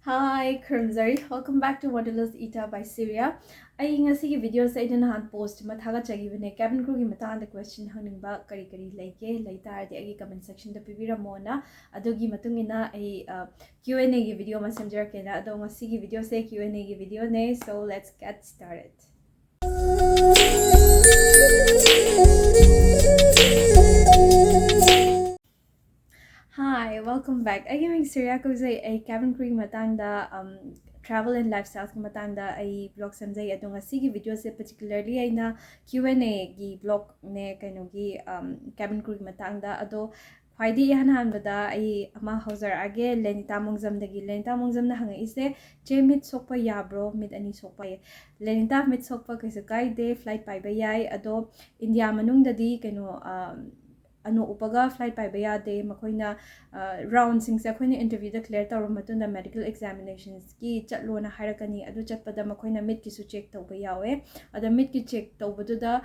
Hi, Kurumzari. Welcome back to Wanderlust Ita by Syria. I ngasi video sa ina nahan post mathaga chagi bane cabin crew gi mata the question hangning kari laike laita de agi comment section da pibira mona adogi matungina ai Q&A gi video ma samjara kena ado ngasi gi video se Q&A gi video ne, so let's get started. Hi, welcome back. I am Syria ko a cabin crew matanda travel and lifestyle ki matanda ai blog samjai adong asigi video se particularly ai na Q&A gi blog ne kaino gi cabin crew matanda ado khwaidi han han bada ai ama hauser age lenita mongzam dagi lenita mongzam na hanga ise che mit sokpa ya bro mit ani sokpa lenita mit sokpa kaise kai de flight pai ba yai ado India manung dadi kaino ano upaga flight pai baya de makoina round sing se khoina interview da clear tawra matunda medical examinations ki chatlo na harakani adu chatpada makoina mid ki su check tawba yawe ada mid ki check tawbadu da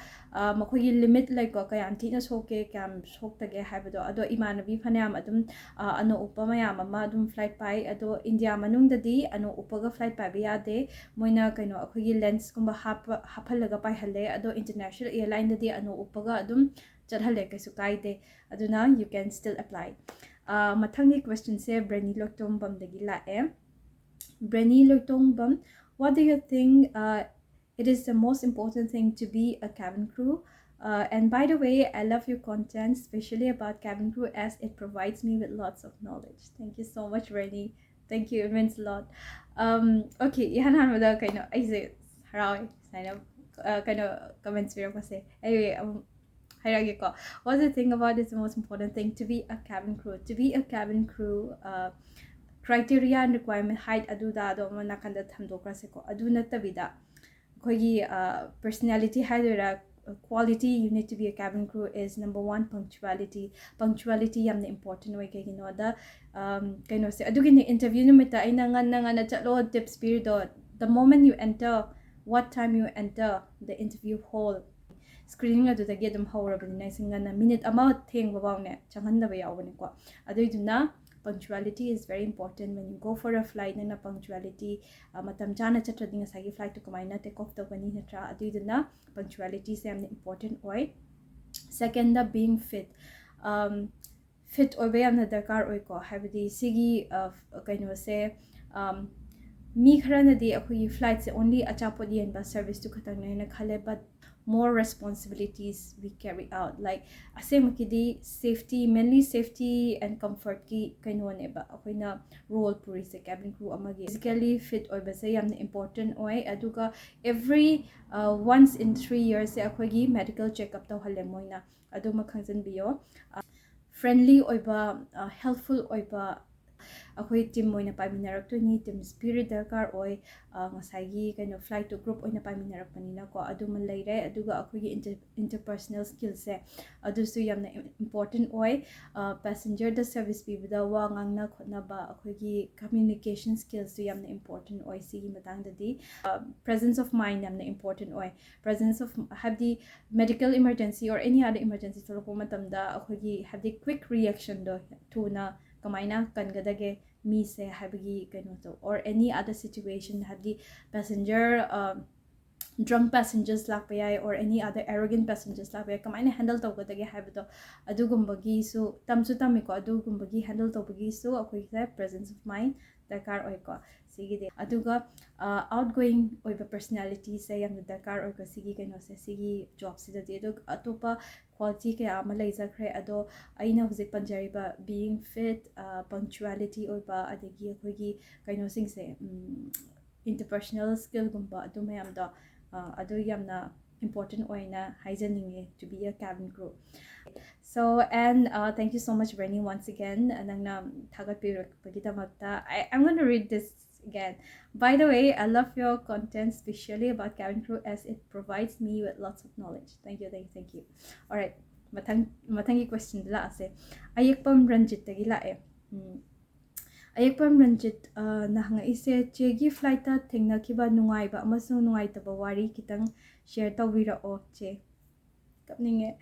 makoi limit like ko kayam thina soke kam soktage habado ado imanabi phanayam adum ano upama yam ama adum flight pai ado India manung da di ano upaga flight pai baya de moina kaino akoi lens kumba hapalaga pai halle ado international airline da di ano upaga adum Chadhale kaisu kaide aduna you can still apply. Mathangi question se Brenny Loktongbam dagi lae. Brenny Loktongbam, what do you think it is the most important thing to be a cabin crew? And by the way, I love your content, especially about cabin crew, as it provides me with lots of knowledge. Thank you so much, Brenny. Thank you, it means a lot. Okay, ihan hanmada kaino I say harawi sign up kaino comments video ko say. Anyway, what's the thing about is the most important thing to be a cabin crew? To be a cabin crew, criteria and requirement height aduda do nakanda thamdokraseko adu natabida kogi personality haidera quality you need to be a cabin crew is number 1 punctuality yamna important way kay gino da kaino se adu gini interview numita ay nanga chatlo tips period the moment you enter what time you enter the interview hall screening adudagi adum hawrabani singana minute ama thengba bawne changhandaba yawbani ko aduiduna punctuality is very important when you go for a flight na punctuality matam chana chatradi ngasagi flight to kamaina take off tawbani natra aduiduna punctuality is very important oi second the being fit fit oibe yamna darkar oi ko habidi sigi kaino se mi kharana di akhui flight se only achapod yenba service to khatang na khale but more responsibilities we carry out like asemukidi safety mainly safety and comfort ki kaino ne ba akoina role puri se cabin crew amagi physically fit oiba se yamna important oi aduga every once in 3 years se akoigi medical checkup taw halle moina aduma khangjan biyo friendly oiba helpful oiba akhoi team moina paminarak to ni team spirit darkar oi ngasagi kind of flight to group oina paminarak panina ko aduma leire aduga akhoi interpersonal skills se adusu yamna important oi passenger the service bibda wa ngangna khotna ba akhoi communication skills su yamna important oi sigi matang dadi presence of mind yamna important oi presence of have the medical emergency or any other emergency tholopo matamda akhoi have the quick reaction do tuna kamaina kangadage mi se habigi kaino to or any other situation have the passenger drunk passengers lakpa yai or any other arrogant passengers lakpa yai kamaina handle tawgadage habito adugumbagi su tamsu tamiko adugumbagi handle tawbagi su akoi presence of mind dakar oi ko sigi de aduga outgoing oiba personality se yamna dakar oi ko sigi kaino se sigi job sida de adug atopa quality ke ama leizakhre ado aina hujik panjariba being fit punctuality oiba adegi akoigi kaino sing se interpersonal skill gumba adu mayam da adu yamna important oina haijaninge to be a cabin crew. So and thank you so much Brenny once again nangna thagat pirukpagidamakta I'm going to read this again. By the way, I love your content, especially about cabin crew, as it provides me with lots of knowledge. Thank you, thank you, thank you. All right, matangi question la ase. Ayekpam Ranjit tagi la e. Ayekpam Ranjit na hanga ise chegi flight ta thengna kiba nungai ba amasung nungai taba wari kitang share tawira o che. Kapninge.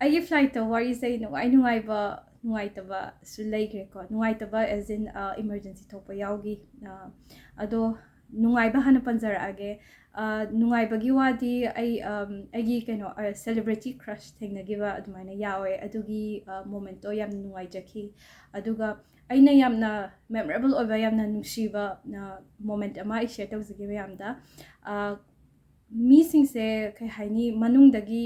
Ayi flight ta wari say nungai ba ꯅꯨꯡꯉꯥꯏꯇꯕꯁꯨ ꯂꯩꯈ꯭ꯔꯦꯀꯣ ꯅꯨꯡꯉꯥꯏꯇꯕ as in emergency ꯊꯣꯛꯄ ꯌꯥꯎꯈꯤ ꯑꯗꯣ ꯅꯨꯡꯉꯥꯏꯕ ꯍꯥꯟꯅ ꯄꯟꯖꯔꯛꯑꯒꯦ ꯅꯨꯡꯉꯥꯏꯕꯒꯤ ꯋꯥꯗꯤ ꯑꯩꯒꯤ ꯀꯩꯅꯣ ꯁꯦꯂꯤꯕ꯭ꯔꯤꯇꯤ ꯀ꯭ꯔꯁ ꯊꯦꯡꯅꯈꯤꯕ ꯑꯗꯨꯃꯥꯏꯅ ꯌꯥꯎꯋꯦ ꯑꯗꯨꯒꯤ ꯃꯣꯃꯦꯟꯇꯣ ꯌꯥꯝꯅ ꯅꯨꯡꯉꯥꯏꯖꯈꯤ ꯑꯗꯨꯒ ꯑꯩꯅ ꯌꯥꯝꯅ ꯃꯦꯃꯣꯔꯦꯕꯜ ꯑꯣꯏꯕ ꯌꯥꯝꯅ ꯅꯨꯡꯁꯤꯕ ꯃꯣꯃꯦꯟꯠ ꯑꯃ ꯑꯩ ꯁꯦꯌꯔ ꯇꯧꯖꯒꯦ ꯃꯌꯥꯝꯗ ꯃꯤꯁꯤꯡꯁꯦ ꯀꯩ ꯍꯥꯏꯅꯤ ꯃꯅꯨꯡꯗꯒꯤ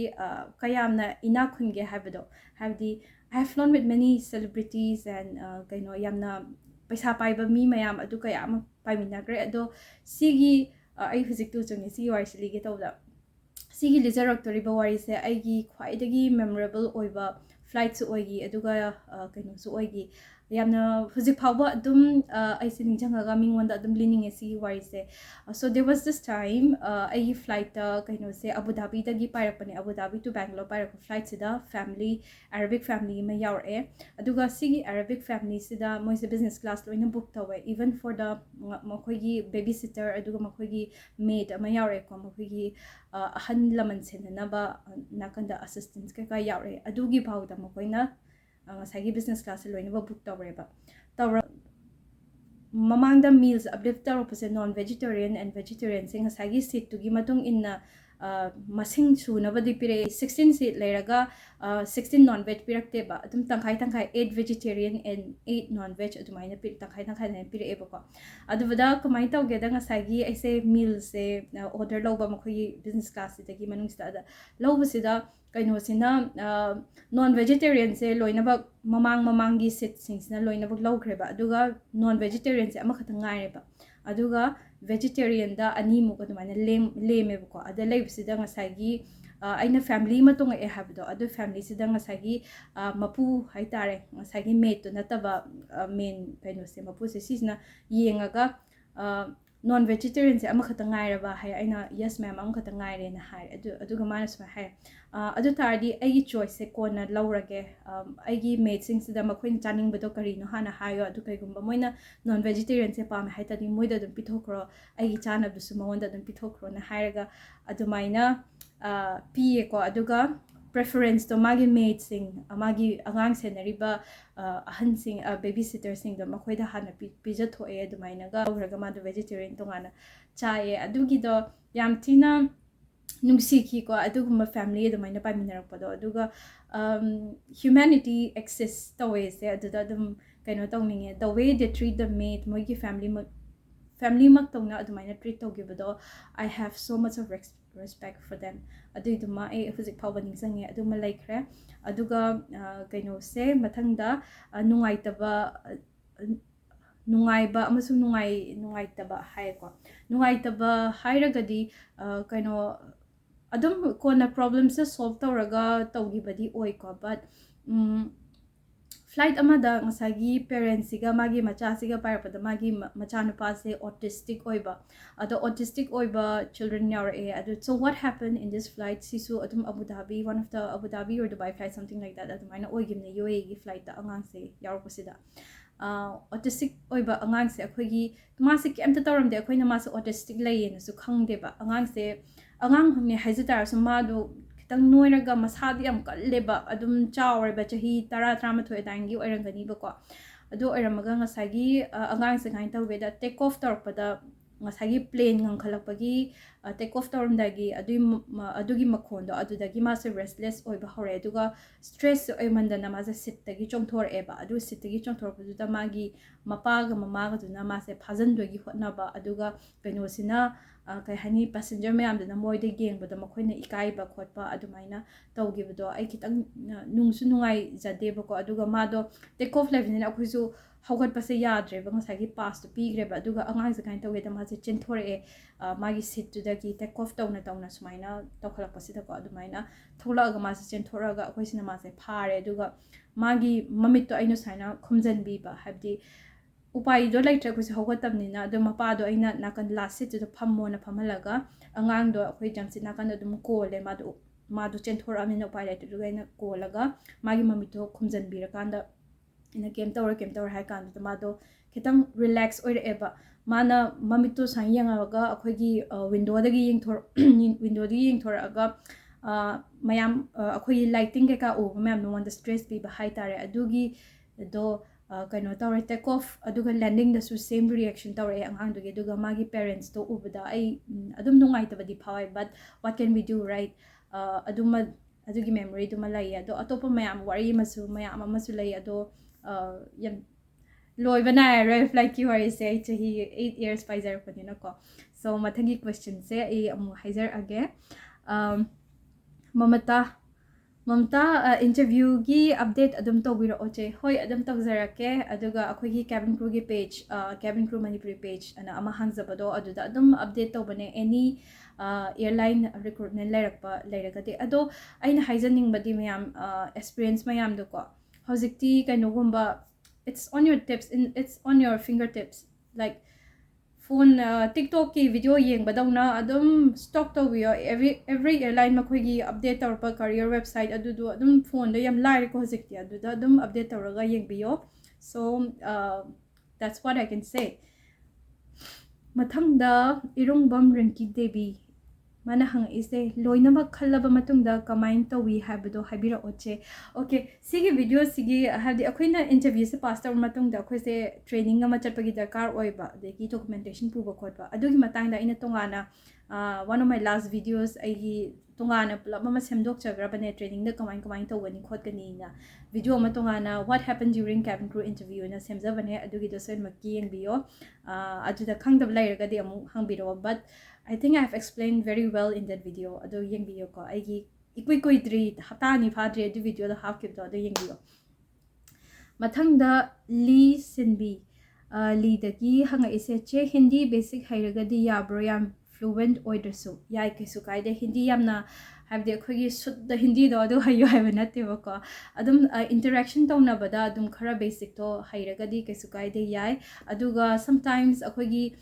ꯀꯌꯥꯝꯅ ꯏꯅꯥꯛ ꯈꯨꯟꯒꯦ ꯍꯥꯏꯕꯗꯣ ꯍꯥꯏꯕꯗꯤ I have flown with many celebrities and ꯀꯩꯅꯣ ꯌꯥꯝꯅ ꯄꯩꯁꯥ ꯄꯥꯏꯕ ꯃꯤ ꯃꯌꯥꯝ ꯑꯗꯨ ꯀꯌꯥ ꯑꯃ ꯄꯥꯏꯃꯤꯟꯅꯈ꯭ꯔꯦ ꯑꯗꯣ ꯁꯤꯒꯤ ꯑꯩ ꯍꯧꯖꯤꯛ ꯇꯨꯆꯨꯡꯉꯦ ꯁꯤꯒꯤ ꯋꯥꯔꯤꯁꯤ ꯂꯤꯒꯦ ꯇꯧꯕꯗ ꯁꯤꯒꯤ ꯂꯤꯖꯔꯛꯇꯣꯔꯤꯕ ꯋꯥꯔꯤꯁꯦ ꯑꯩꯒꯤ ꯈ꯭ꯋꯥꯏꯗꯒꯤ ꯃꯦꯃꯣꯔꯦꯕꯜ ꯑꯣꯏꯕ ꯐ꯭ꯂꯥꯏꯠꯁꯨ ꯑꯣꯏꯈꯤ ꯑꯗꯨꯒ ꯀꯩꯅꯣꯁꯨ ꯑꯣꯏꯈꯤ ꯌꯥꯝꯅ ꯍꯧꯖꯤꯛ ꯐꯥꯎꯕ ꯑꯗꯨꯝ ꯑꯩꯁꯦ ꯅꯤꯡꯁꯤꯡꯉꯒ ꯃꯤꯉꯣꯟꯗ ꯑꯗꯨꯝ ꯂꯤꯅꯤꯡꯉꯦ ꯁꯤꯒꯤ ꯋꯥꯔꯤꯁꯦ ꯁꯣ ꯗꯦꯔ ꯋꯥꯁ ꯗꯤꯁ ꯇꯥꯏꯝ ꯑꯩꯒꯤ ꯐ꯭ꯂꯥꯏꯠꯇ ꯀꯩꯅꯣꯁꯦ ꯑꯕꯨ ꯙꯥꯕꯤꯗꯒꯤ ꯄꯥꯏꯔꯛꯄꯅꯦ ꯑꯕꯨ ꯙꯥꯕꯤ ꯇꯨ ꯕꯦꯡꯒꯂꯣꯔ ꯄꯥꯏꯔꯛꯄ ꯐ꯭ꯂꯥꯏꯠꯁꯤꯗ ꯐꯦꯃꯤꯂꯤ ꯑꯦꯔꯥꯕꯤꯛ ꯐꯦꯃꯤꯂꯤ ꯑꯃ ꯌꯥꯎꯔꯛꯑꯦ ꯑꯗꯨꯒ ꯁꯤꯒꯤ ꯑꯦꯔꯥꯕꯤꯛ ꯐꯦꯃꯤꯂꯤꯁꯤꯗ ꯃꯣꯏꯁꯦ ꯕꯤꯖꯤꯅꯦꯁ ꯀ꯭ꯂꯥꯁ ꯂꯣꯏꯅ ꯕꯨꯛ ꯇꯧꯋꯦ ꯏꯚꯟ ꯐꯣꯔ ꯗ ꯃꯈꯣꯏꯒꯤ ꯕꯦꯕꯤ ꯁꯤꯇꯔ ꯑꯗꯨꯒ ꯃꯈꯣꯏꯒꯤ ꯃꯦꯠ ꯑꯃ ꯌꯥꯎꯔꯛꯑꯦꯀꯣ ꯃꯈꯣꯏꯒꯤ ꯑꯍꯟ ꯂꯃꯟ ꯁꯦꯟꯅꯅꯕ ꯅꯥꯀꯟꯗ ꯑꯁꯤꯁꯇꯦꯟꯁ ꯀꯩꯀꯥ ꯌꯥꯎꯔꯛꯑꯦ ꯑꯗꯨꯒꯤ ꯐꯥꯎꯗ ꯃꯈꯣꯏꯅ ꯉꯁꯥꯏꯒꯤ ꯕꯤꯖꯤꯅꯦꯁ ꯀ꯭ꯂꯥꯁꯁꯦ ꯂꯣꯏꯅꯃꯛ ꯕꯨꯛ ꯇꯧꯔꯦꯕ ꯃꯃꯥꯡꯗ ꯃꯤꯜꯁ ꯑꯞꯂꯤꯐ ꯇꯧꯔꯛꯄꯁꯦ ꯅꯣꯟ ꯚꯦꯖꯤꯇꯦꯔꯤꯌꯟ ꯑꯦꯟ ꯚꯦꯖꯤꯇꯦꯔꯤꯌꯟꯁꯦ ꯉꯁꯥꯏꯒꯤ ꯁꯤꯠꯇꯨꯒꯤ ꯃꯇꯨꯡ ꯏꯟꯅ ꯃꯁꯤꯡ ꯁꯨꯅꯕꯗꯤ ꯄꯤꯔꯛꯑꯦ 16 ꯁꯤꯠ ꯂꯩꯔꯒ 16 ꯅꯣꯟ ꯚꯦꯖ ꯄꯤꯔꯛꯇꯦꯕ ꯑꯗꯨꯝ ꯇꯪꯈꯥꯏ ꯇꯪꯈꯥꯏ 8 ꯚꯦꯖꯤꯇꯦꯔꯤꯌꯟ ꯑꯦꯟ 8 ꯅꯣꯟ ꯚꯦꯖ ꯑꯗꯨꯃꯥꯏꯅ ꯇꯪꯈꯥꯏ ꯇꯪꯈꯥꯏꯗꯅ ꯄꯤꯔꯛꯑꯦꯕꯀꯣ ꯑꯗꯨꯕꯨꯗ ꯀꯃꯥꯏꯅ ꯇꯧꯒꯦꯗꯉꯁꯥꯏꯒꯤ ꯑꯩꯁꯦ ꯃꯤꯜꯁꯦ ꯑꯣꯔꯗꯔ ꯂꯧꯕ ꯃꯈꯣꯏꯒꯤ ꯕꯤꯖꯤꯅꯦꯁ ꯀ꯭ꯂꯥꯁꯁꯤꯗꯒꯤ ꯃꯅꯨꯡꯁꯤꯗ ꯑꯗ ꯂꯧꯕꯁꯤꯗ ꯀꯩꯅꯣꯁꯤꯅ ꯅꯣꯟ ꯚꯦꯖꯤꯇꯦꯔꯤꯌꯟꯁꯦ ꯂꯣꯏꯅꯃꯛ ꯃꯃꯥꯡꯒꯤ ꯁꯤꯠꯁꯤꯡꯁꯤꯅ ꯂꯣꯏꯅꯃꯛ ꯂꯧꯈ꯭ꯔꯦꯕ ꯑꯗꯨꯒ ꯅꯣꯟ ꯚꯦꯖꯤꯇꯦꯔꯤꯌꯟꯁꯦ ꯑꯃꯈꯛꯇꯪ ꯉꯥꯏꯔꯦꯕ ꯑꯗꯨꯒ ꯚꯦꯖꯤꯇꯦꯔꯤꯌꯟꯗ ꯑꯅꯤꯃꯨꯛ ꯑꯗꯨꯃꯥꯏꯅ ꯂꯦꯝꯃꯦꯕꯀꯣ ꯑꯗ ꯂꯩꯕꯁꯤꯗ ꯉꯁꯥꯏꯒꯤ ꯑꯩꯅ ꯐꯦꯃꯤꯂꯤ ꯑꯃ ꯇꯣꯡꯉꯛꯑꯦ ꯍꯥꯏꯕꯗꯣ ꯑꯗꯨ ꯐꯦꯃꯤꯂꯤꯁꯤꯗ ꯉꯁꯥꯏꯒꯤ ꯃꯄꯨ ꯍꯥꯏꯇꯥꯔꯦ ꯉꯁꯥꯏꯒꯤ ꯃꯦꯠꯇꯨ ꯅꯠꯇꯕ ꯃꯦꯟ ꯀꯩꯅꯣꯁꯦ ꯃꯄꯨꯁꯦ ꯁꯤꯁꯤꯅ ꯌꯦꯡꯉꯒ ꯅꯣꯟ ꯚꯦꯖꯤꯇꯦꯔꯤꯌꯟꯁꯦ ꯑꯃꯈꯛꯇꯪ ꯉꯥꯏꯔꯕ ꯍꯥꯏ ꯑꯩꯅ ꯌꯦꯁ ꯃꯦꯝ ꯑꯃꯈꯛꯇꯪ ꯉꯥꯏꯔꯦꯅ ꯍꯥꯏꯔꯦ ꯑꯗꯨꯒ ꯃꯥꯅ ꯁꯨꯃꯥꯏꯅ ꯍꯥꯏꯔꯦ ꯑꯗꯨ ꯇꯥꯔꯗꯤ ꯑꯩꯒꯤ ꯆꯣꯏꯁꯁꯦ ꯀꯣꯟꯅ ꯂꯧꯔꯒꯦ ꯑꯩꯒꯤ ꯃꯦꯠꯁꯤꯡꯁꯤꯗ ꯃꯈꯣꯏꯅ ꯆꯥꯅꯤꯡꯕꯗꯣ ꯀꯔꯤꯅꯣ ꯍꯥꯟꯅ ꯍꯥꯏꯌꯣ ꯑꯗꯨ ꯀꯩꯒꯨꯝꯕ ꯃꯣꯏꯅ ꯅꯣꯟ ꯚꯦꯖꯤꯇꯦꯔꯤꯌꯟꯁꯦ ꯄꯥꯝꯃꯦ ꯍꯥꯏ ꯇꯥꯔꯗꯤ ꯃꯣꯏꯗ ꯑꯗꯨꯝ ꯄꯤꯊꯣꯛꯈ꯭ꯔꯣ ꯑꯩꯒꯤ ꯆꯥꯅꯕꯗꯨꯁꯨ ꯃꯉꯣꯟꯗ ꯑꯗꯨꯝ ꯄꯤꯊꯣꯛꯈ꯭ꯔꯣꯅ ꯍꯥꯏꯔꯒ ꯑꯗꯨꯃꯥꯏꯅ ꯄꯤꯌꯦꯀꯣ ꯑꯗꯨꯒ ꯄ꯭ꯔꯦꯐꯔꯦꯟꯁꯇꯣ ꯃꯥꯒꯤ ꯃꯦꯠꯁꯤꯡ ꯃꯥꯒꯤ ꯑꯉꯥꯡ ꯁꯦꯟꯅꯔꯤꯕ ꯑꯍꯟꯁꯤꯡ ꯕꯦꯕꯤ ꯁꯤꯇꯔꯁꯤꯡꯗꯣ ꯃꯈꯣꯏꯗ ꯍꯥꯟꯅ ꯄꯤꯖꯊꯣꯛꯑꯦ ꯑꯗꯨꯃꯥꯏꯅꯒ ꯇꯧꯔꯒ ꯃꯥꯗꯣ ꯚꯦꯖꯤꯇꯦꯔꯤꯌꯟ ꯇꯣꯉꯥꯟꯅ ꯆꯥꯏꯌꯦ ꯑꯗꯨꯒꯤꯗꯣ ꯌꯥꯝ ꯊꯤꯅ ꯅꯨꯡꯁꯤꯈꯤꯀꯣ ꯑꯗꯨꯒꯨꯝꯕ ꯐꯦꯃꯤꯂꯤ ꯑꯗꯨꯃꯥꯏꯅ ꯄꯥꯏꯃꯤꯟꯅꯔꯛꯄꯗꯣ ꯑꯗꯨꯒ ꯍ꯭ꯌꯨꯃꯦꯅꯤꯇꯤ ꯑꯦꯛꯁꯤꯁ ꯇꯧꯋꯦꯁꯦ ꯑꯗꯨꯗ ꯑꯗꯨꯝ ꯀꯩꯅꯣ ꯇꯧꯅꯤꯡꯉꯦ ꯗ ꯋꯦ ꯗꯦ ꯇ꯭ꯔꯤꯠ ꯗ ꯃꯦꯠ ꯃꯣꯏꯒꯤ ꯐꯦꯃꯤꯂꯤꯃꯛꯇꯧꯅ ꯑꯗꯨꯃꯥꯏꯅ ꯇ꯭ꯔꯤꯠ ꯇꯧꯈꯤꯕꯗꯣ ꯑꯥꯏ ꯍꯦꯞ ꯁꯣ ꯃꯆ ꯑꯣꯐ ꯔꯦꯁꯄꯦꯛ ꯐꯣꯔ ꯗꯦꯝ ꯑꯗꯨꯏꯗꯨꯃ ꯑꯩ ꯍꯧꯖꯤꯛ ꯐꯥꯎꯕ ꯅꯤꯡꯁꯤꯡꯉꯦ ꯑꯗꯨꯃ ꯂꯩꯈ꯭ꯔꯦ ꯑꯗꯨꯒ ꯀꯩꯅꯣꯁꯦ ꯃꯊꯪꯗ ꯅꯨꯡꯉꯥꯏꯕ ꯑꯃꯁꯨꯡ ꯅꯨꯡꯉꯥꯏꯇꯕ ꯍꯥꯏꯌꯦꯀꯣ ꯅꯨꯡꯉꯥꯏꯇꯕ ꯍꯥꯏꯔꯒꯗꯤ ꯀꯩꯅꯣ ꯑꯗꯨꯝ ꯀꯣꯟꯅ ꯄ꯭ꯔꯣꯕ꯭ꯂꯦꯝꯁꯦ ꯁꯣꯜꯕ ꯇꯧꯔꯒ ꯇꯧꯈꯤꯕꯗꯤ ꯑꯣꯏꯀꯣ ꯕꯠ ꯐ꯭ꯂꯥꯏꯠ ꯑꯃꯗ ꯉꯁꯥꯏꯒꯤ ꯄꯦꯔꯦꯟꯠꯁꯤꯒ ꯃꯥꯒꯤ ꯃꯆꯥꯁꯤꯒ ꯄꯥꯏꯔꯛꯄꯗ ꯃꯥꯒꯤ ꯃꯆꯥꯅꯨꯄꯥꯁꯦ ꯑꯣꯇꯤꯁꯇꯤꯛ ꯑꯣꯏꯕ ꯑꯗꯣ ꯑꯣꯇꯤꯁꯇꯤꯛ ꯑꯣꯏꯕ ꯆꯤꯜꯗ꯭ꯔꯟ ꯌꯥꯎꯔꯛꯑꯦ ꯑꯗꯣ so what happen in this flight ꯁꯤꯁꯨ ꯑꯗꯨꯝ ꯑꯕꯨ ꯙꯥꯕꯤ one of the Abu Dhabi or Dubai flight something like that ꯑꯗꯨꯃꯥꯏꯅ ꯑꯣꯏꯈꯤꯕꯅꯦ UAEꯒꯤ ꯐ꯭ꯂꯥꯏꯠꯇ ꯑꯉꯥꯡꯁꯦ ꯌꯥꯎꯔꯛꯄꯁꯤꯗ ꯑꯣꯇꯤꯁꯇꯤꯛ ꯑꯣꯏꯕ ꯑꯉꯥꯡꯁꯦ ꯑꯩꯈꯣꯏꯒꯤ ꯃꯥꯁꯦ ꯀꯩꯝꯇ ꯇꯧꯔꯝꯗꯦ ꯑꯩꯈꯣꯏꯅ ꯃꯥꯁꯦ ꯑꯣꯇꯤꯁꯇꯤꯛ ꯂꯩꯌꯦꯅꯁꯨ ꯈꯪꯗꯦꯕ ꯑꯉꯥꯡꯅꯦ ꯍꯥꯏꯖ ꯇꯥꯔꯁꯨ ꯃꯥꯗꯣ ꯈꯤꯇꯪ ꯅꯣꯏꯔꯒ ꯃꯁꯥꯗꯤ ꯌꯥꯝ ꯀꯜꯂꯦꯕ ꯑꯗꯨꯝ ꯆꯥꯎꯔꯦꯕ ꯆꯍꯤ 10-11 ꯑꯗꯥꯏꯅꯒꯤ ꯑꯣꯏꯔꯝꯒꯅꯤꯕꯀꯣ ꯑꯗꯨ ꯑꯣꯏꯔꯝꯃꯒ ꯉꯁꯥꯏꯒꯤ ꯑꯉꯥꯡꯁꯦ ꯀꯃꯥꯏꯅ ꯇꯧꯒꯦꯗ ꯇꯦꯛ ꯑꯣꯐ ꯇꯧꯔꯛꯄꯗ ꯉꯁꯥꯏꯒꯤ ꯄ꯭ꯂꯦꯟ ꯉꯪꯈꯠꯂꯛꯄꯒꯤ ꯇꯦꯛ ꯑꯣꯐ ꯇꯧꯔꯝꯗꯥꯏꯒꯤ ꯑꯗꯨꯒꯤ ꯃꯈꯣꯟꯗꯣ ꯑꯗꯨꯗꯒꯤ ꯃꯥꯁꯦ ꯔꯦꯁꯂꯦꯁ ꯑꯣꯏꯕ ꯍꯧꯔꯛꯑꯦ ꯑꯗꯨꯒ ꯁ꯭ꯇ꯭ꯔꯦꯁ ꯑꯣꯏꯃꯟꯗꯅ ꯃꯥꯁꯦ ꯁꯤꯠꯇꯒꯤ ꯆꯣꯡꯊꯣꯔꯛꯑꯦꯕ ꯑꯗꯨ ꯁꯤꯠꯇꯒꯤ ꯆꯣꯡꯊꯣꯔꯛꯄꯗꯨꯗ ꯃꯥꯒꯤ ꯃꯄꯥꯒ ꯃꯃꯥꯒꯗꯨꯅ ꯃꯥꯁꯦ ꯐꯥꯖꯤꯟꯗꯣꯏꯒꯤ ꯍꯣꯠꯅꯕ ꯑꯗꯨꯒ ꯀꯩꯅꯣꯁꯤꯅ ꯀꯩ ꯍꯥꯏꯅꯤ ꯄꯦꯁꯦꯟꯖꯔ ꯃꯌꯥꯝꯗꯨꯅ ꯃꯣꯏꯗ ꯌꯦꯡꯕꯗ ꯃꯈꯣꯏꯅ ꯏꯀꯥꯏꯕ ꯈꯣꯠꯄ ꯑꯗꯨꯃꯥꯏꯅ ꯇꯧꯈꯤꯕꯗꯣ ꯑꯩ ꯈꯤꯇꯪ ꯅꯨꯡꯁꯨ ꯅꯨꯡꯉꯥꯏꯖꯗꯦꯕꯀꯣ ꯑꯗꯨꯒ ꯃꯥꯗꯣ ꯇꯦꯛ ꯑꯣꯐ ꯂꯩꯕꯅꯤꯅ ꯑꯩꯈꯣꯏꯁꯨ ꯍꯧꯒꯠꯄꯁꯦ ꯌꯥꯗ꯭ꯔꯦꯕ ꯉꯁꯥꯏꯒꯤ ꯄꯥꯁꯇꯣ ꯄꯤꯈ꯭ꯔꯦꯕ ꯑꯗꯨꯒ ꯑꯉꯥꯡꯁꯦ ꯀꯃꯥꯏꯅ ꯇꯧꯒꯦꯗ ꯃꯥꯁꯦ ꯆꯦꯟꯊꯣꯔꯛꯑꯦ ꯃꯥꯒꯤ ꯁꯤꯠꯇꯨꯗꯒꯤ ꯇꯦꯛ ꯑꯣꯐ ꯇꯧꯅ ꯁꯨꯃꯥꯏꯅ ꯇꯧꯈꯠꯂꯛꯄꯁꯤꯗꯀꯣ ꯑꯗꯨꯃꯥꯏꯅ ꯊꯣꯛꯂꯛꯑꯒ ꯃꯥꯁꯦ ꯆꯦꯟꯊꯣꯔꯛꯑꯒ ꯑꯩꯈꯣꯏꯁꯤꯅ ꯃꯥꯁꯦ ꯐꯥꯔꯦ ꯑꯗꯨꯒ ꯃꯥꯒꯤ ꯃꯃꯤꯠꯇꯣ ꯑꯩꯅ ꯁꯨꯃꯥꯏꯅ ꯈꯨꯝꯖꯟꯕꯤꯕ ꯍꯥꯏꯕꯗꯤ ꯎꯄꯥꯏꯗꯣ ꯂꯩꯇ꯭ꯔꯦ ꯑꯩꯈꯣꯏꯁꯦ ꯍꯧꯒꯠꯇꯕꯅꯤꯅ ꯑꯗꯣ ꯃꯄꯥꯗꯣ ꯑꯩꯅ ꯅꯥꯀꯟ ꯂꯥꯁ ꯁꯤꯠꯇꯨꯗ ꯐꯝꯃꯣꯅ ꯐꯝꯍꯜꯂꯒ ꯑꯉꯥꯡꯗꯣ ꯑꯩꯈꯣꯏ ꯖꯝꯁꯤꯠ ꯅꯥꯀꯟꯗ ꯑꯗꯨꯝ ꯀꯣꯜꯂꯦ ꯃꯥꯗꯣ ꯆꯦꯟꯊꯣꯔꯛꯑꯕꯅꯤꯅ ꯎꯄꯥꯏ ꯂꯩꯇ꯭ꯔꯦ ꯑꯗꯨꯒ ꯑꯩꯅ ꯀꯣꯜꯂꯒ ꯃꯥꯒꯤ ꯃꯃꯤꯠꯇꯣ ꯈꯨꯝꯖꯟꯕꯤꯔꯀꯥꯟꯗ ꯑꯩꯅ ꯀꯩꯝ ꯇꯧꯔꯦ ꯍꯥꯏ ꯀꯥꯟꯗꯨꯗ ꯃꯥꯗꯣ ꯈꯤꯇꯪ ꯔꯤꯂꯦꯛꯁ ꯑꯣꯏꯔꯛꯑꯦꯕ ꯃꯥꯅ ꯃꯃꯤꯠꯇꯣ ꯁꯨꯃꯥꯏꯅ ꯌꯦꯡꯉꯒ ꯑꯩꯈꯣꯏꯒꯤ ꯋꯤꯟꯗꯣꯗꯒꯤ ꯌꯦꯡꯊꯣꯔꯛꯑꯒ mayam akhoi lighting ke ka o mayam no the stress bi ba high tare adugi do kaino tawre take off aduga landing da su same reaction tawre angang dugi aduga magi parents to ubada ai adum nungai tabadi phawai but what can we do right aduma adugi memory duma lai ado atopa mayam wari masu mayam amasu lai ado yam loy bana ref like you are say to he 8 years pfizer panina ko so mathangi question se ai amu haizer age mamata interview gi update adum to biro oche hoi adum to zarake aduga akhoi gi cabin crew gi page cabin crew manipuri page ana ama hangjabado aduda adum update to bane any airline recruitment lairakate ado aina haizaning badi mayam experience mayam do ko hojikti kainogumba it's on your tips it's on your fingertips like phone TikTok ki video yeng badawna adum stock to we every airline makhoi gi update tor pa career website adudu adum phone da yam lai ko hojikti aduda adum update toraga yeng biyo so that's what I can say mathang da irungbam Rinki Devi mana hang ise loinama khallaba matungda kamain to we have do habira oche okay sigi video sigi have the akoina interview se pass tor matungda akhoi se training ama chatpagi darkar oiba degi documentation puba khotba adugi matangda ina tongana one of my last videos ai tongana pulap ama semdok chagrabane training da kamain to wani khotgani na video ama tongana what happened during cabin crew interview na semjabane adugi do sen makki yengbiyo aduda khangdab lairaga de amu hangbiro but I think I have explained very well in that video. Ado yung video ko ay ikui dri hata ni padre ado video da half kip do ado yung video. Mathang da Lee Sinbi Lee da gi hanga ise che Hindi basic hairaga di yabro yam fluent oidersu. Yai kisu kai de Hindi yam na have the akhoi sud da Hindi do ado hayo hayo nate ko. Adum interaction to na bada adum khara basic to hairaga di kisu kai de yai. Aduga sometimes akhoi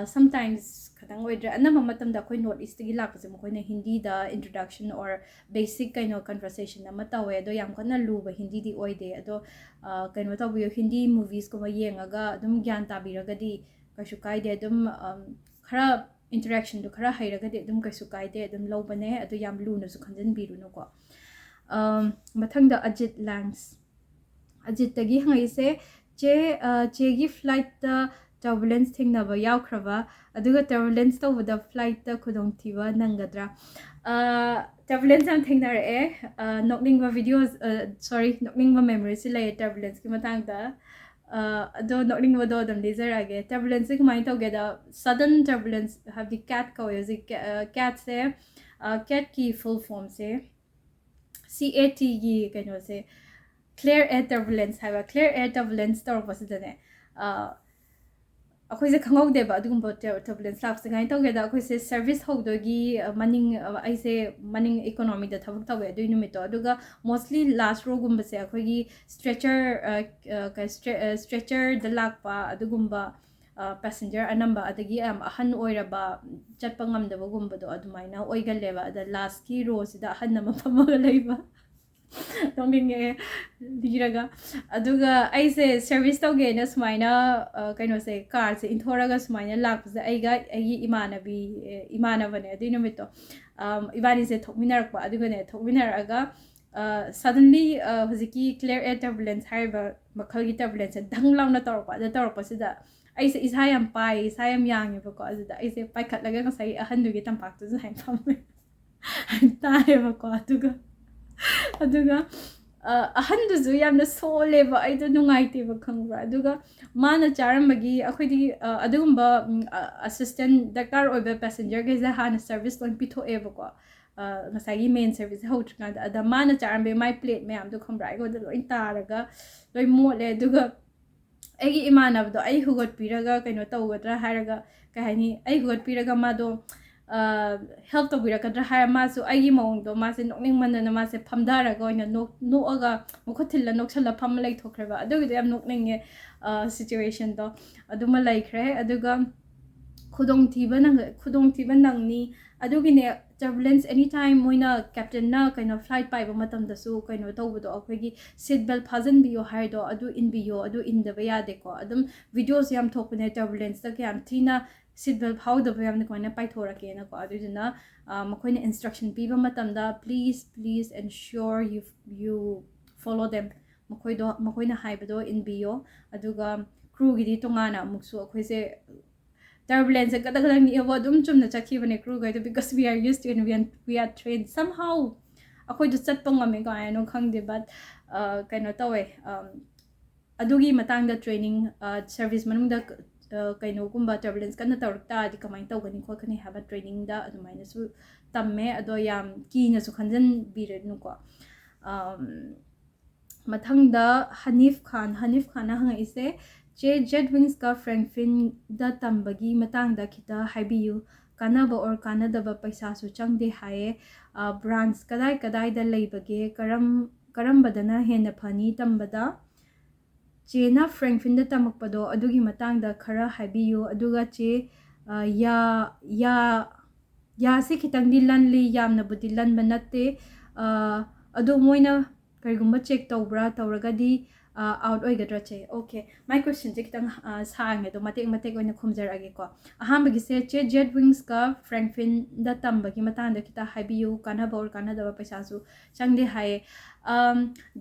sometimes kadang oidra anama matamda koi note is tigi lakase mo koi na Hindi da introduction or basic kind of conversation na matawe do yam kana luba Hindi di oide ado kind of tabuyo Hindi movies ko mayengaga adum gyan tabiraga di kasu kaide adum khara interaction do khara hairaga di adum kasu kaide adum lobane ado yam lu na su khanjan biru no ko mathang da Ajit Langs Ajit tagi hangai se che gi flight da turbulence thingnaba yaukraba aduga turbulence to with the flight ta khudong thiwa nangadra turbulence am thingnare nokning ba videos sorry nokning ba memories lai turbulence ki matang da ado nokning ba do dam laser age turbulence ki mai to get a sudden turbulence have the cat ko is cat se cat ki full form se CAT gi kaino se clear air turbulence have a clear air turbulence tor pasidane akhoi se khangau de ba dugum turbulence lap se ngai to ge da akhoi se service ho do gi maning ai se maning economy da thabuk tawe do inu mito aduga mostly last row gum se akhoi gi stretcher da lak pa adugum ba passenger anamba adagi ahan oiraba chatpa ngamdaba gumba do adumaina oigaleba da last ki row sida ahan na mafamaga leiba tongenge liraga aduga aise service to ge na smaina kaino se car se inthora smaina lakpse aiga ai imanabane adino mito ibani se thokminarakpa aduga ne thokminaraga suddenly hojiki clear air turbulence haiba makhal gi turbulence dang launa torpa da torpa sida aise isayam pai isayam yangi bako aduda aise pai khatlaga ngasai ahandu gi tampak tu sai pamme tae bako aduga ahanduzu yamna soleba aido nungaite ba khangra aduga mana charambagi akhodi adugumba assistant dakar oiba passenger ge za hana service lon pitho eba ko ngasagi main service hautranga ada mana charambe my plate me am do khambra go do loin taraga loi mole aduga agi imanab do ai hugot piraga kaino tawgadra haraga kahani ai hugot piraga ma do help to birakadra haya masu agi mong do mase nokning manana mase phamdara go ina noaga mukhothilla noksala pham lai thokraba adugi yam nokning situation do aduma laikre aduga khudong thiba nang ni adugi ne turbulence anytime moina captain na kaino flight pai ba matam da su kaino tawbudo akhoi seat belt phazan biyo haido adu in biyo adu in da ya de ko adum videos yam thokpane turbulence da yam thina seat belt how da yam ko na pai thora ke na ko adu jina makoina instruction piba matam da please ensure you follow them makoina haibado in biyo aduga crew gidi tongana muksu akhoi se turbulence kada kada ni abo dum chumna chakhi bane crew ga because we are used to it and we are trained somehow akhoi du chat pang ame ka no khang de but kaino tawe adugi matang da training service manung da kaino kumba turbulence kana tawrta di kamai taw gani kho khani have a training da adumai na su tamme ado yam ki na su khanjan bire nu ko mathang da Hanif Khan na hanga ise Jedwings ka Frankfin da tambagi matang da kita haibiyu kanaba or kanadaba paisa su changde haye brands kadai da leibage karam badana hena phani tambada chena Frankfin da tamakpado adugi matang da khara haibiyu aduga che ya se kitang di lanli yamna budi lan banatte adu moina karigumba check tawbra tawragadi out oigadra che okay my question je kitang sang do matek oina khumjar age ko aham bagi se che Jedwings ka Frankfin da tambagi matang da kita haibiyu kana bor kana da paisa su changde hai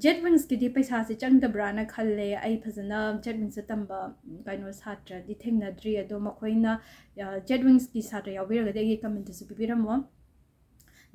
Jedwings ki di paisa se changda brana khalle ai phazana Jedwings tamba kaino satra di thengna dri ado makoina Jedwings ki satra yawira ga de comment su bibiramo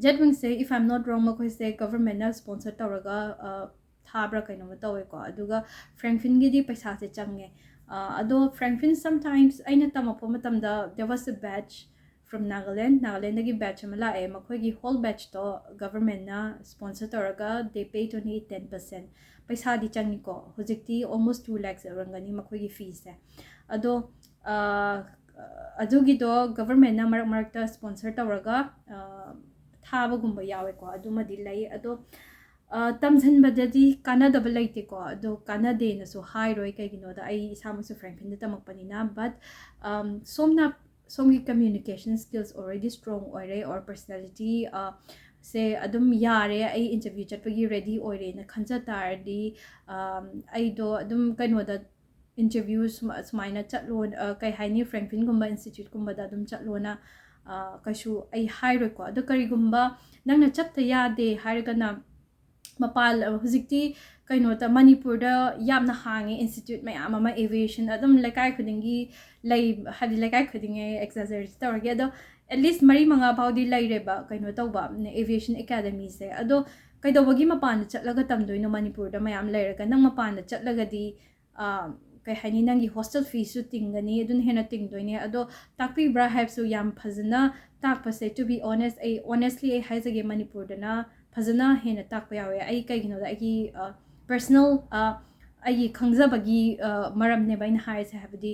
Jedwings say if I'm not wrong makoi se government na sponsor tawraga thabra kaino matawe ko aduga Frankfin gi di paisa se change ado Frankfin sometimes aina tamapo matamda there was a batch from Nagaland gi batch amala e makoi gi whole batch to government na sponsor tawraga they pay only 10% paisa di changi ko hojikti almost 2 lakhs rangani makoi gi fees se ado adugi do government na marak ta sponsor tawraga thabagumba yawe ko adumadi lai ado tamjanbadadi kanadaba laite ko ado kanade na so high roi kaigino da ai isamusu Frankfin da tamakpanina but somgi communication skills already strong or personality se adum yare ai interview chatpagi ready oire na khanja tardi ai do adum kaino da interviews sumaina chatlon kai haini Frankfin gumba institute gumba da adum chatlona kashu ai high roi ko ado karigumba nangna chatta yade hairgana mapal hujikti kaino ta Manipur da yamna hangi institute mayam ama aviation adum lekai khudingi lay hadi lekai khudinge exaggerate tawge ado at least mari manga baudi lay reba kaino tawba aviation academy se ado kaidobagi mapan chatlaga tamdoino Manipur da mayam layraga nang mapan chatlagadi kai hani nangi hostel fees su tingani adun hena tingdoine ado takpi bra have su yam phazana takpase to be honest honestly I haizage Manipur da na phazana hena takpa yawe ai kaigino da ai personal ai khangzabagi maram ne bain hai se habdi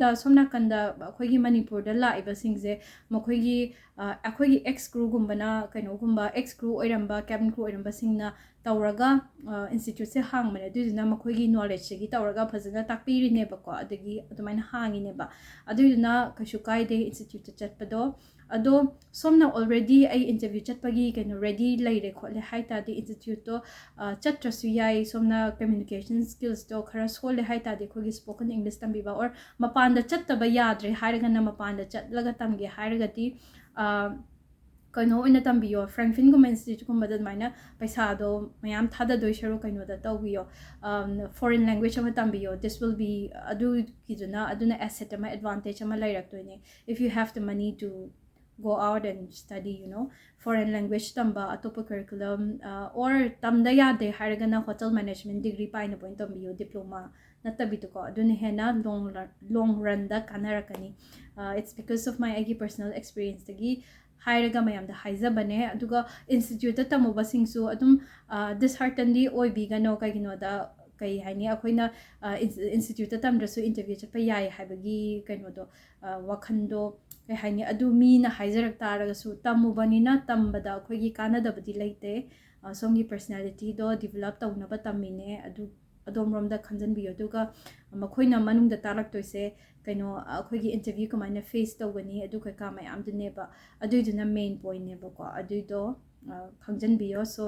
da somna kanda akhoi gi Manipur da la iba singje makhoi gi akhoi gi ex crew gumbana kaino gumba ex crew oiramba cabin crew oiramba singna tawraga institute se hang mane duduna makhoi gi knowledge gi tawraga phazana takpiri ne ba ko adagi adumaina hangi ne ba aduduna kashu kai de institute chatpado ado somna already ai interview chatpagi kaino ready laire khole haita de institute to chatrasu yai somna communication skills to khara sole haita de khogi spoken English tambi ba or mapanda chattaba yadre hairaga na mapanda chatlaga tamge hairaga ti kaino ina tambiyo Frankfin gum institute gum badad maina paisa do mayam thada doi sharu kaino da tawbiyo foreign language ama tambiyo this will be adu kiduna aduna asset ama advantage ama lairak toine if you have the money to go out and study foreign language tamba atopa curriculum or tamda yade haragana hotel management degree paina point tambiyo diploma natabito ko aduna hena long run da kanarakani it's because of my agi personal experience tagi hairaga mayam da haiza bane aduga institute tamu basingsu adum disheartenedly oi bigano kagino da kai haini akoina institute tamdrasu interview chapa yai habagi kaino do wakhando kai haini adu mi na haijarak taraga su tamu banina tambada akoigi kanada badi laite songi personality do develop tawna ba tamine ꯑꯗꯣꯝꯔꯣꯝꯗ ꯈꯟꯖꯟꯕꯤꯌꯣ ꯑꯗꯨꯒ ꯃꯈꯣꯏꯅ ꯃꯅꯨꯡꯗ ꯇꯥꯛꯂꯛꯇꯣꯏꯁꯦ ꯀꯩꯅꯣ ꯑꯩꯈꯣꯏꯒꯤ interview ꯀꯃꯥꯏꯅ face ꯇꯧꯒꯅꯤ ꯑꯗꯨ ꯀꯩꯀꯥ ꯃꯌꯥꯝꯗꯨꯅꯦꯕ ꯑꯗꯨꯏꯗꯨꯅ ꯃꯦꯟ ꯄꯣꯏꯟꯅꯦꯕꯀꯣ ꯑꯗꯨꯏꯗꯣ ꯈꯪꯖꯟꯕꯤꯌꯣ ꯁꯣ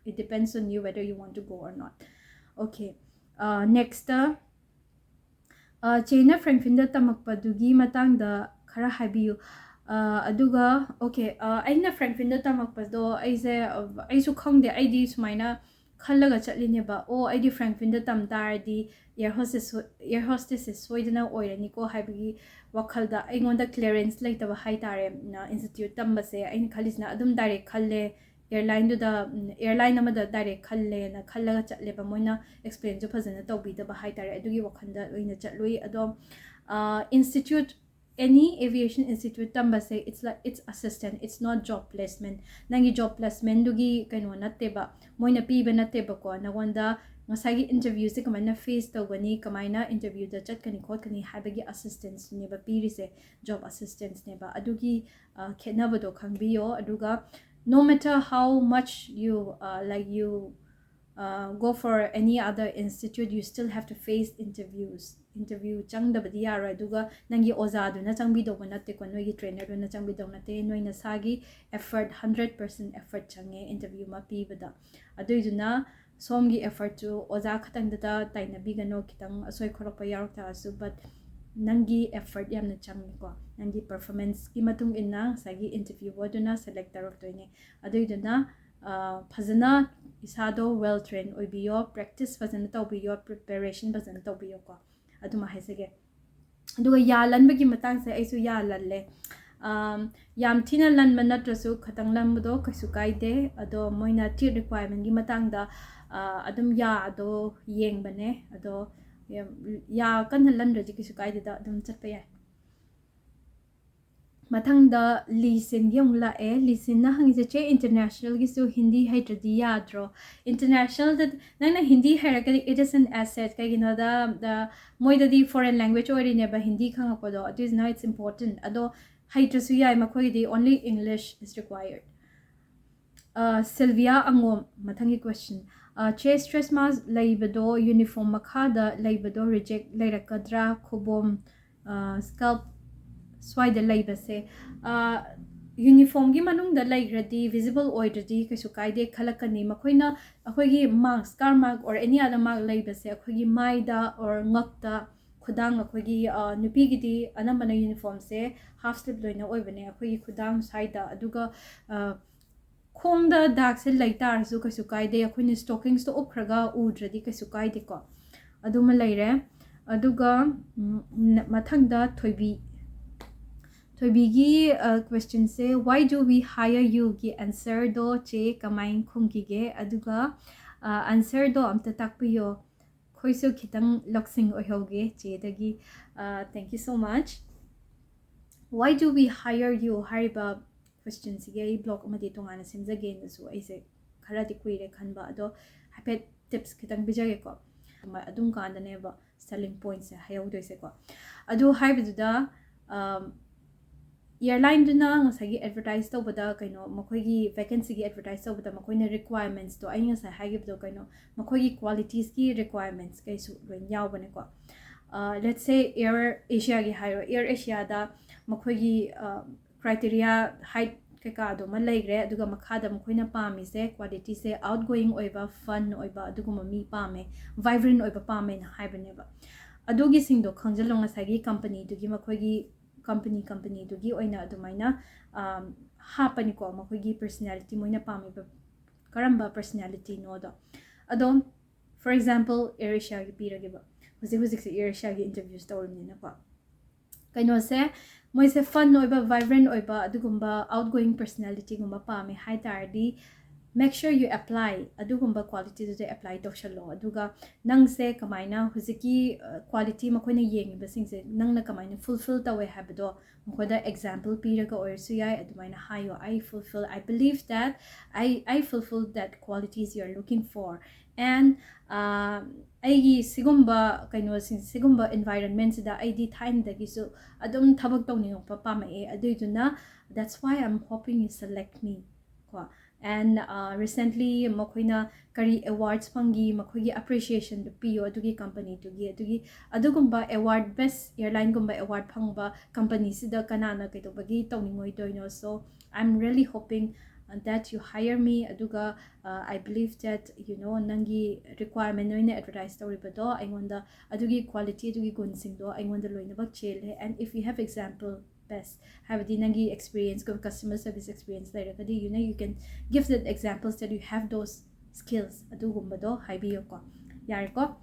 it depends on you whether you want to go or not okay next ꯆꯦꯅ ꯐ꯭ꯔꯦꯡꯛꯐꯤꯟꯗ ꯇꯝꯃꯛꯄꯗꯨꯒꯤ ꯃꯇꯥꯡꯗ ꯈꯔ ꯍꯥꯏꯕꯤꯌꯨ ꯑꯗꯨꯒ ꯑꯣꯀꯦ ꯑꯩꯅ ꯐ꯭ꯔꯦꯡꯛꯐꯤꯟꯗ ꯇꯝꯃꯛꯄꯗꯣ ꯑꯩꯁꯨ ꯈꯪꯗꯦ ꯑꯩꯗꯤ ꯁꯨꯃꯥꯏꯅ ꯈꯜꯂꯒ ꯆꯠꯂꯤꯅꯦꯕ ꯑꯩꯗꯤ ꯐ꯭ꯔꯦꯡꯛꯐꯤꯟꯗ ꯇꯝ ꯇꯥꯔꯗꯤ ꯏꯌꯔ ꯍꯣꯁꯇꯦꯁꯁꯦ ꯁꯣꯏꯗꯅ ꯑꯣꯏꯔꯅꯤꯀꯣ ꯍꯥꯏꯕꯒꯤ ꯋꯥꯈꯜꯗ ꯑꯩꯉꯣꯟꯗ ꯀ꯭ꯂꯤꯌꯔꯦꯟꯁ ꯂꯩꯇꯕ ꯍꯥꯏꯇꯥꯔꯦ ꯏꯟꯁꯇꯤꯇ꯭ꯌꯨꯠ ꯇꯝꯕꯁꯦ ꯑꯩꯅ ꯈꯜꯂꯤꯁꯤꯅ ꯑꯗꯨꯝ ꯗꯥꯏꯔꯦꯛ ꯈꯜꯂꯦ ꯑꯦꯌꯔꯂꯥꯏꯟ ꯑꯃꯗ ꯗꯥꯏꯔꯦꯛ ꯈꯜꯂꯦꯅ ꯈꯜꯂꯒ ꯆꯠꯂꯦꯕ ꯃꯣꯏꯅ ꯑꯦꯛꯁꯄ꯭ꯂꯦꯟꯁꯨ ꯐꯖꯅ ꯇꯧꯕꯤꯗꯕ ꯍꯥꯏꯇꯥꯔꯦ ꯑꯗꯨꯒꯤ ꯋꯥꯈꯜꯗ ꯑꯣꯏꯅ ꯆꯠꯂꯨꯏ ꯑꯗꯣ institute any aviation institute tambase it's assistant it's not job placement nangi job placement dugi kaino natteba moina piba natteba ko nagonda ngasagi interview se kamana face tawgani kamaina interview da chatkani khotkani habagi assistance neba pirise job assistance neba adugi khenabado khangbiyo aduga no matter how much you go for any other institute you still have to face interview changdabadi yaro aduga nangi oza duna changbidoba natte ko noigi trainer duna changbidoba natte noina sagi effort 100% effort change interview ma pibada aduiduna somgi effort to oza khatangda tainabigano kitang asoi khorokpa yarokta asu but nangi effort yamna changi ko nangi performance ki matung inna sagi interview waduna select taroktoine aduiduna fazana isado well trained oibiyo practice fazana tawbiyo preparation fazana tawbiyo ko aduma haisege aduga yalanbagi matang se aisu yalalle yam thina lanma natrasu khatang lanbado kaisu kaide ado moina tier requirement gi matang da adum ya ado yengbane ado ya kan lanraji kaisu kaide da adum chatpa yai mathangda lisin gi amula lisin na hangise che international gi su hindi haitradi yadro international da nangna hindi harakali it is an asset kaigino da moida di foreign language ori ne ba hindi khangapodo it is now it's important ado haitrasu yai makoi di only english is required Sylvia angom mathangi question che stress mas laibado uniform makhada laibado reject lairakadra khobom scalp swaida laibase uniform gi manung da laigradi visible oidradi kaisu kaide khalakani makoina akoigi marks car mark or any other mark laibase akoigi maida or ngakta khudang akoigi nupi gidi anambana uniform se half sleeve loina oibane akoigi khudang saida aduga khongda dark se laitar su kaisu kaide akoini stockings to okhraga udradi kaisu kaide ko aduma laire aduga mathangda thoibigi question say why do we hire you gi answer do che kamain khungki ge aduga answer do amta takpiyo khoisu khitang loksing ohoge che dagi thank you so much why do we hire you hariba question sige blog amadi tongana simjage nasu aise kharati kuire khanba ado hapet tips khitang bijage ko adum kanda neba selling points hayawdoise ko adu haibiduda airline duna ngasagi advertise tawbada kaino makoigi vacancy gi advertise tawbada makoina requirements to ainga sa hagibdo kaino makoigi qualities ki requirements kaisu loin yawbane ko let's say Air Asia gi hire Air Asia da makoigi criteria height kaka do ma laigre aduga makhada makoina pami se quality se outgoing oiba fun oiba aduguma mi pame vibrant oiba pame na haibane ba adugi singdo khangjalo ngasagi company dugi makoigi company dugi oina adumaina hapani ko makoigi personality moina pami ba karamba personality no do ado for example Air Asia gi pirage ba hujik se Air Asia gi interviews tawrni na ko kaino se moise fun oiba vibrant oiba adugumba outgoing personality gumba pame high tardi make sure you apply adugumba quality to apply to shalo aduga nang se kamaina huziki quality makoina yengi basing se nang na kamaina fulfill tawe habdo makoda example piraga or suyai adumaina hayo I believe that I fulfill that qualities you are looking for and aigi sigumba kaino sigumba environment da ID time dagisu adum thabak tawni pa pama e aduiduna that's why I'm hoping you select me ko and recently makoina kari awards phangi makoigi appreciation do piyo adugi company adugi adugumba award best airline gumba award phangba company sida kanana kaitobagi tawningoi doino. So I'm really hoping that you hire me aduga I believe that you know nangi requirement noina advertise tawribado aingonda adugi quality adugi gun singdo aingonda loinabak chele. And if you have example best habadi nangi experience go customer service experience lairagadi you know you can give the examples that you have those skills adugumbado haibiyo ko yare ko.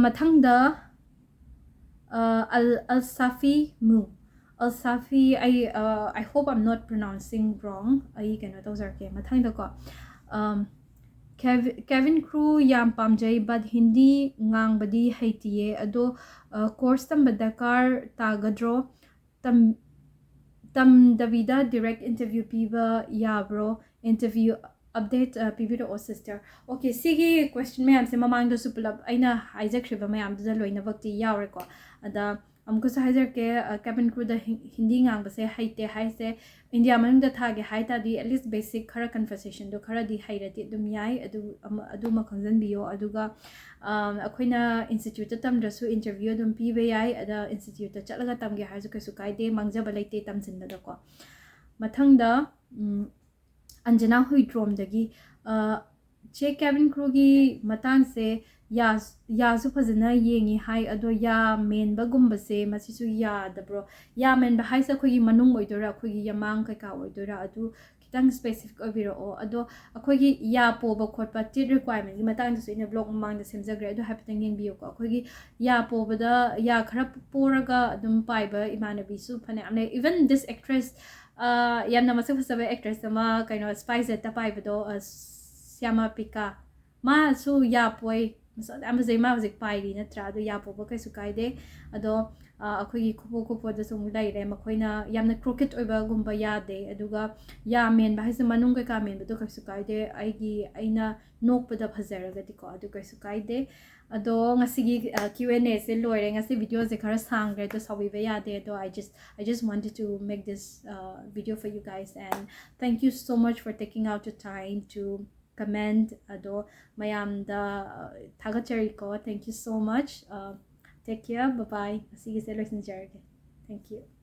Mathangda al safi mu al safi I hope I'm not pronouncing wrong I cannot observe mathangda ko Kevin Crew yam pamjai but Hindi ngang badi haitiye ado course tam badakar tagadro tam Davida direct interview piba yabro interview update pibiro o sister. Okay, sigi question mayam se mamang do supulab aina hijack riba mayam da loina bakti yawre ko ada amko sa hijack ke cabin crew da Hindi ngang base haite haise India manung da thage haita di at least basic khara conversation do khara di hairati dum yai adu ma khangjan biyo aduga akoina institute tamdrasu interview dum pibe yai ada institute chalaga tamge haisu kesu kaide mangjaba leite tamjinda da ko mathangda Anjana Huitrom dagi che cabin crew gi matang se ya su phajana yengi hai ado ya main ba gumba se masisu ya da bro ya main ba hai sa khoi manung oidora khoi yamang kai ka oidora adu kitang specific obiro o ado khoi gi ya po ba khot pa tit requirement gi matang su in blog mang da semjagre ado happening in bio ko khoi gi ya po ba da ya khara poraga adum pai ba imanabi su phane amne even this actress yamna masu fasabe actress ama kaino spice ta pai bado Syama Pika ma su ya poi so amazai ma hojik pai ri natra ado ya po ba kai su kai de ado akhoi gi khupo da sung dai re makoina yamna crooked oiba gumba ya de aduga ya men ba haise manung ka men ba do kai su kai de aigi aina nok pada phajaraga di ko adu kai su kai de ado ngasigi Q&A se loire ngasi video je khara sangre to sawi be ya de do I just wanted to make this video for you guys and thank you so much for taking out the time to comment ado mayam da thagachari ko thank you so much take care bye bye see you later thank you